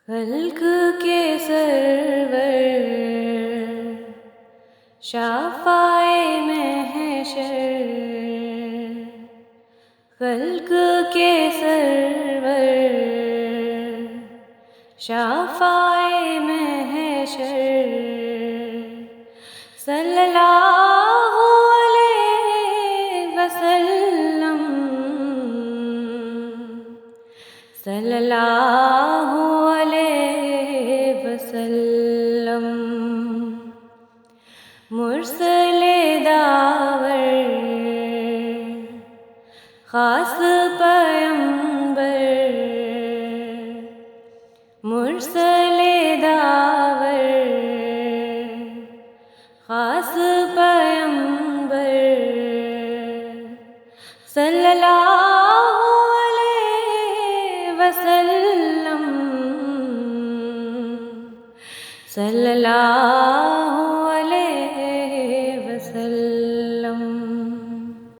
خلق کے سرور شافعِ محشر، خلق کے سرور شافعِ محشر، صلی اللہ علیہ وسلم، صلی اللہ علیہ وسلم، مرسل داور خاص پیمبر، مرسل داور خاص پیمبر، صلی اللہ علیہ وسلم، صلی اللہ